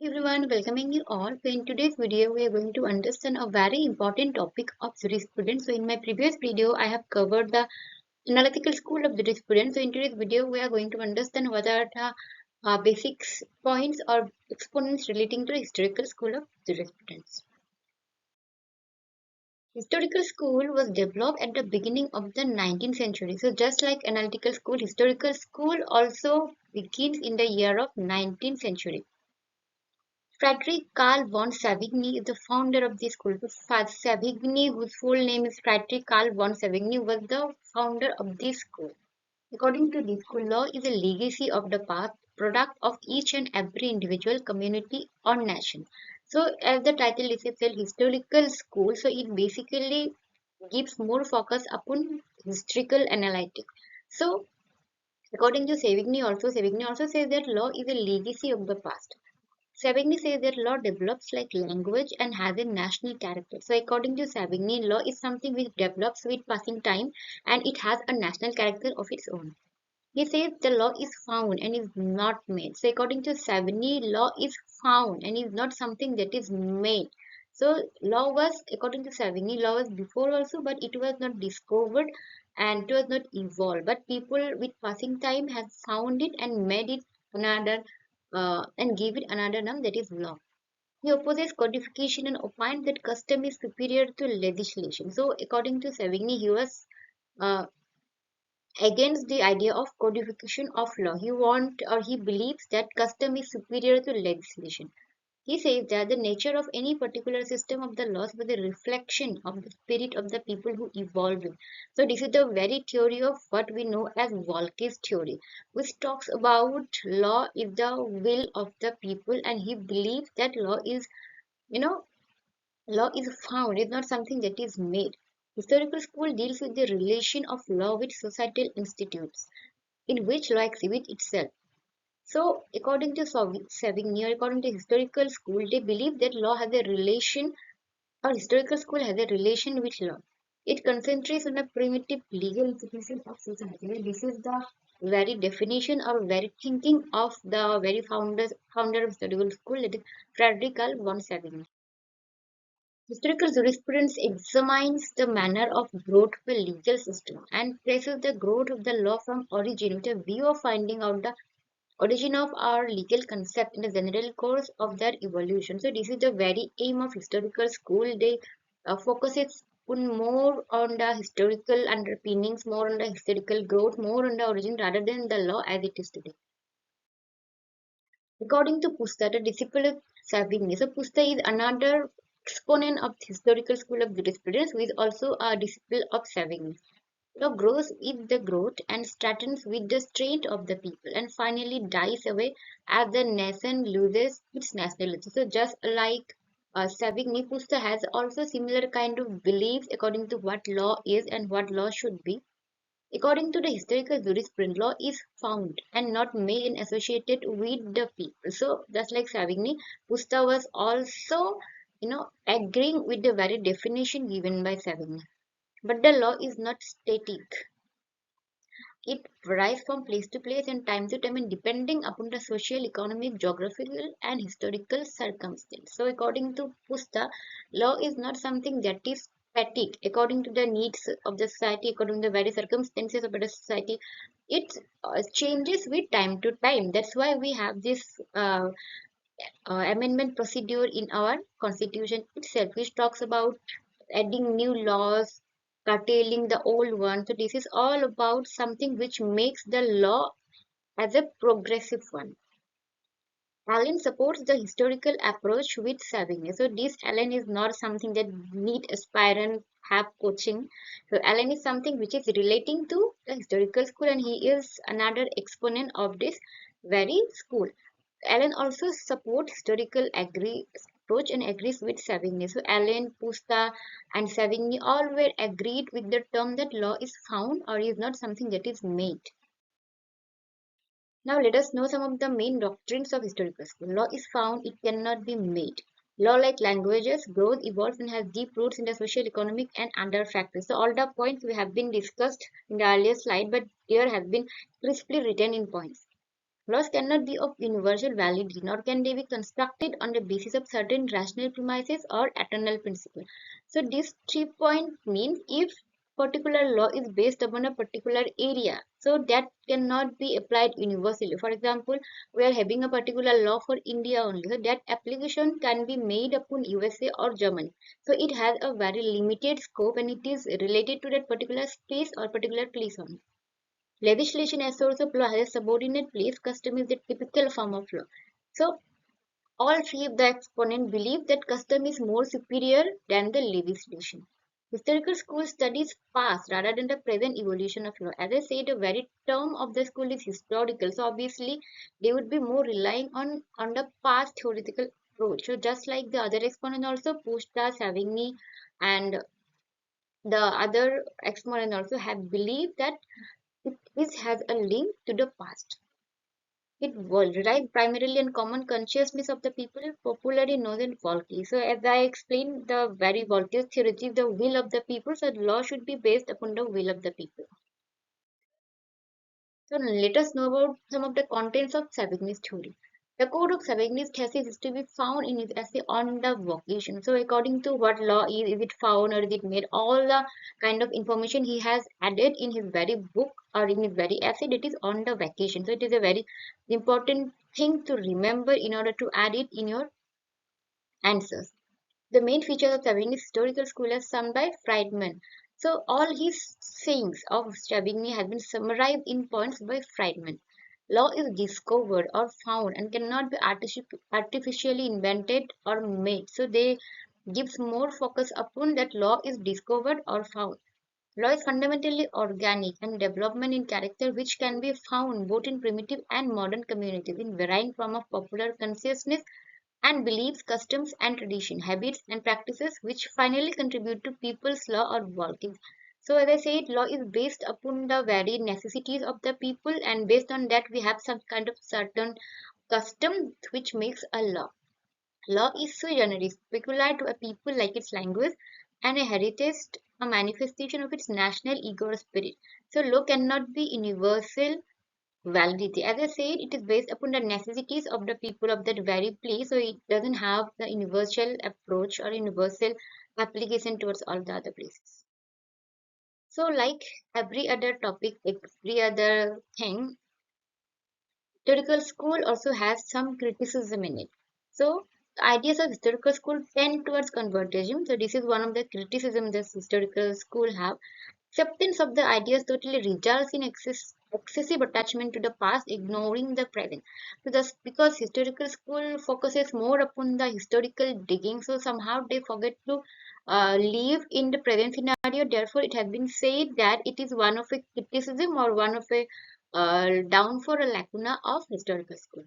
Everyone, welcoming you all. So in today's video, we are going to understand a very important topic of jurisprudence. So in my previous video, I have covered the Analytical School of Jurisprudence. So in today's video, we are going to understand what are the basics points or exponents relating to Historical School of Jurisprudence. Historical school was developed at the beginning of the 19th century. So just like analytical school, historical school also begins in the year of 19th century. Friedrich Carl von Savigny is the founder of this school. Savigny, whose full name is Friedrich Carl von Savigny, was the founder of this school. According to this school, law is a legacy of the past, product of each and every individual, community, or nation. So, as the title is itself, historical school, so it basically gives more focus upon historical analytics. So, according to Savigny also says that law is a legacy of the past. Savigny says that law develops like language and has a national character. So, according to Savigny, law is something which develops with passing time and it has a national character of its own. He says the law is found and is not made. So, according to Savigny, law is found and is not something that is made. So, law was, according to Savigny, law was before also, but it was not discovered and it was not evolved. But people with passing time have found it and made it another and give it another name, that is law. He opposes codification and opined that custom is superior to legislation. So, according to Savigny, he was uh, against the idea of codification of law. He believes that custom is superior to legislation. He says that the nature of any particular system of the laws was a reflection of the spirit of the people who evolved it. So this is the very theory of what we know as Volk's theory, which talks about law is the will of the people, and he believes that you know, law is found, it's not something that is made. Historical school deals with the relation of law with societal institutes, in which law exhibits itself. So, according to Savigny, or according to historical school, they believe that law has a relation, or historical school has a relation with law. It concentrates on a primitive legal institution of society. This is the very definition or very thinking of the very founder of historical school, that is Friedrich von Savigny. Historical jurisprudence examines the manner of growth of a legal system and traces the growth of the law from origin with a view of finding out the origin of our legal concept in the general course of their evolution. So this is the very aim of historical school. They focuses on more on the historical underpinnings, more on the historical growth, more on the origin rather than the law as it is today. According to Pusta, the disciple of Savigny, so Pusta is another exponent of the historical school of jurisprudence who is also a disciple of Savigny. Law grows with the growth and straightens with the strength of the people and finally dies away as the nation loses its nationality. So just like Savigny, Pusta has also similar kind of beliefs according to what law is and what law should be. According to the historical jurisprudence, law is found and not made and associated with the people. So just like Savigny, Pusta was also agreeing with the very definition given by Savigny. But the law is not static. It varies from place to place and time to time and depending upon the social, economic, geographical and historical circumstance. So according to Pusta, law is not something that is static according to the needs of the society, according to the very circumstances of the society. It changes with time to time. That's why we have this amendment procedure in our constitution itself, which talks about adding new laws, curtailing the old one. So this is all about something which makes the law as a progressive one. Allen supports the historical approach with Savigny. So this Allen is not something that need aspirant have coaching. So Allen is something which is relating to the historical school and he is another exponent of this very school. Allen also supports historical approach and agrees with Savigny. So Allen, Pusta, and Savigny all were agreed with the term that law is found or is not something that is made. Now let us know some of the main doctrines of historical school. Law is found, it cannot be made. Law, like languages, grows, evolves, and has deep roots in the social, economic, and other factors. So all the points we have been discussed in the earlier slide, but here has been crisply written in points. Laws cannot be of universal validity, nor can they be constructed on the basis of certain rational premises or eternal principles. So this 3 point means if particular law is based upon a particular area, so that cannot be applied universally. For example, we are having a particular law for India only, so that application can be made upon USA or Germany. So it has a very limited scope and it is related to that particular space or particular place only. Legislation as source of law has a subordinate place. Custom is the typical form of law. So all three of the exponents believe that custom is more superior than the legislation. Historical school studies past rather than the present evolution of law. As I said, the very term of the school is historical. So obviously they would be more relying on the past theoretical approach. So just like the other exponent also, Pushta, Savigny, and the other exponent also have believed that it has a link to the past. It relies primarily on common consciousness of the people, popularly known as Volki. So, as I explained, the very Volki's theory is the will of the people. So, law should be based upon the will of the people. So, let us know about some of the contents of Savigny's theory. The code of Savigny's thesis is to be found in his essay on the vocation. So, according to what law is it found or is it made? All the kind of information he has added in his very book or in his very essay that is on the vacation. So, it is a very important thing to remember in order to add it in your answers. The main features of Savigny's historical school are summed by Friedman. So all his sayings of Savigny have been summarized in points by Friedman. Law is discovered or found and cannot be artificially invented or made. So they gives more focus upon that law is discovered or found. Law is fundamentally organic and development in character which can be found both in primitive and modern communities in varying form of popular consciousness and beliefs, customs, and tradition, habits, and practices which finally contribute to people's law or workings. So, as I said, law is based upon the very necessities of the people, and based on that, we have some kind of certain custom which makes a law. Law is sui generis, peculiar to a people like its language, and a heritage, a manifestation of its national ego or spirit. So, law cannot be universal validity. As I said, it is based upon the necessities of the people of that very place, so it doesn't have the universal approach or universal application towards all the other places. So, like every other topic, every other thing, historical school also has some criticism in it. So, the ideas of historical school tend towards convertism. So, this is one of the criticisms that historical school have. Acceptance of the ideas totally results in excessive attachment to the past, ignoring the present. So thus, because historical school focuses more upon the historical digging, so somehow they forget to live in the present scenario. Therefore, it has been said that it is one of a criticism or one of a downfall or lacuna of historical school.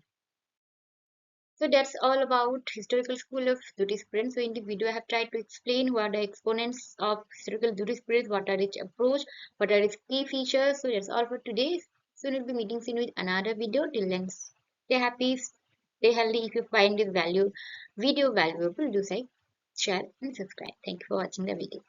So that's all about Historical School of Jurisprudence. So in the video, I have tried to explain what are the exponents of Historical Jurisprudence, what are its approach, what are its key features. So that's all for today. Soon we'll be meeting soon with another video. Till then, stay happy, stay healthy. If you find this video valuable, do say, share and subscribe. Thank you for watching the video.